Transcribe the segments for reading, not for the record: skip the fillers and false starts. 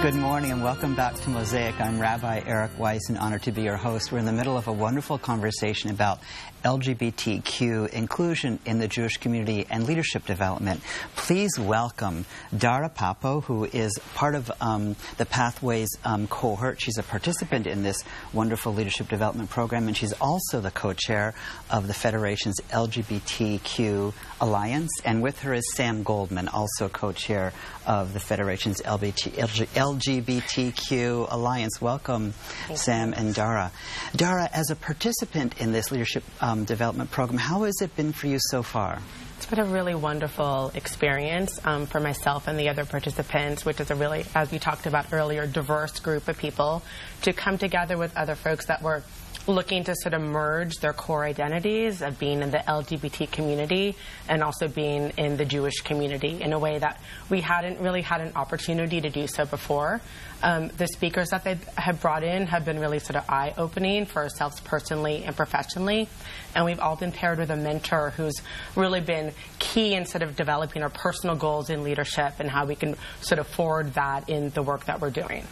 Good morning and welcome back to Mosaic. I'm Rabbi Eric Weiss and honored to be your host. We're in the middle of a wonderful conversation about LGBTQ inclusion in the Jewish community and leadership development. Please welcome Dara Papo, who is part of the Pathways cohort. She's a participant in this wonderful leadership development program, and she's also the co-chair of the Federation's LGBTQ Alliance. And with her is Sam Goldman, also co-chair of the Federation's LGBTQ Alliance. Welcome, Sam and Dara. Dara, as a participant in this leadership development program, how has it been for you so far? It's been a really wonderful experience for myself and the other participants, which is a really, as we talked about earlier, diverse group of people to come together with other folks that were looking to sort of merge their core identities of being in the LGBT community and also being in the Jewish community in a way that we hadn't really had an opportunity to do so before. The speakers that they have brought in have been really sort of eye-opening for ourselves personally and professionally. And we've all been paired with a mentor who's really been key in sort of developing our personal goals in leadership and how we can sort of forward that in the work that we're doing.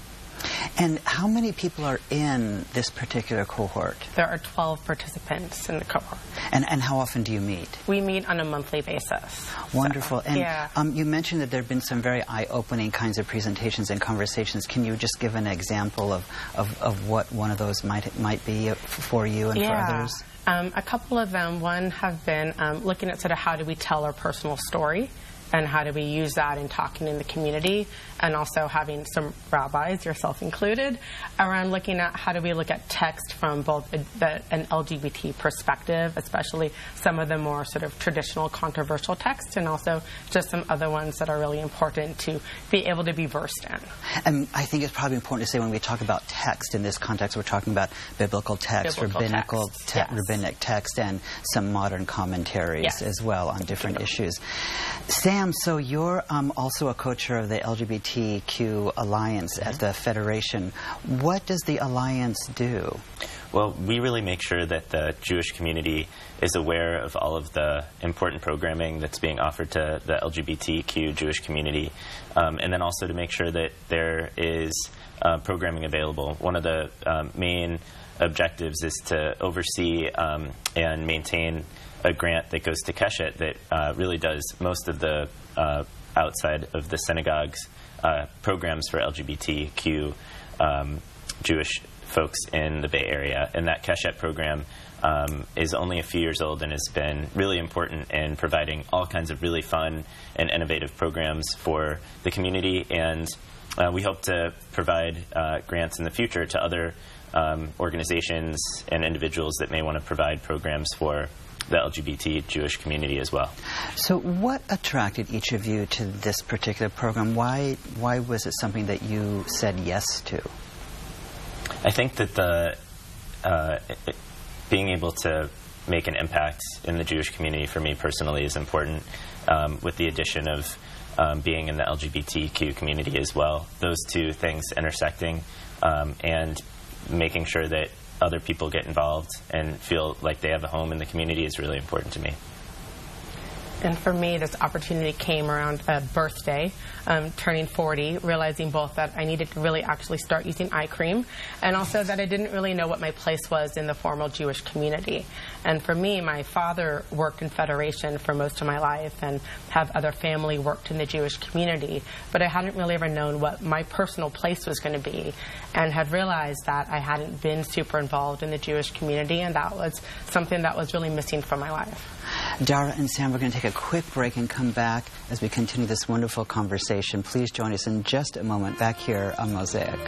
And how many people are in this particular cohort? There are 12 participants in the cohort. And how often do you meet? We meet on a monthly basis. Wonderful. So, and yeah. You mentioned that there have been some very eye-opening kinds of presentations and conversations. Can you just give an example of what one of those might be for you and for others? A couple of them. One have been looking at sort of how do we tell our personal story and how do we use that in talking in the community, and also having some rabbis, yourself included, around looking at how do we look at text from both an LGBT perspective, especially some of the more sort of traditional controversial texts, and also just some other ones that are really important to be able to be versed in. And I think it's probably important to say when we talk about text in this context, we're talking about biblical text, rabbinic text, and some modern commentaries as well on different issues. Sam, so you're also a co-chair of the LGBTQ Alliance at the Federation. What does the Alliance do? Well, we really make sure that the Jewish community is aware of all of the important programming that's being offered to the LGBTQ Jewish community, and then also to make sure that there is programming available. One of the main objectives is to oversee and maintain a grant that goes to Keshet that really does most of the outside of the synagogue's programs for LGBTQ Jewish folks in the Bay Area. And that Keshet program is only a few years old and has been really important in providing all kinds of really fun and innovative programs for the community. And we hope to provide grants in the future to other organizations and individuals that may want to provide programs for the LGBT Jewish community as well. So what attracted each of you to this particular program? Why was it something that you said yes to? I think that being able to make an impact in the Jewish community for me personally is important, with the addition of being in the LGBTQ community as well. Those two things intersecting and making sure that other people get involved and feel like they have a home in the community is really important to me. And for me, this opportunity came around a birthday, turning 40, realizing both that I needed to really actually start using eye cream, and also that I didn't really know what my place was in the formal Jewish community. And for me, my father worked in Federation for most of my life and have other family worked in the Jewish community, but I hadn't really ever known what my personal place was going to be, and had realized that I hadn't been super involved in the Jewish community, and that was something that was really missing from my life. Dara and Sam, we're going to take a quick break and come back as we continue this wonderful conversation. Please join us in just a moment back here on Mosaic.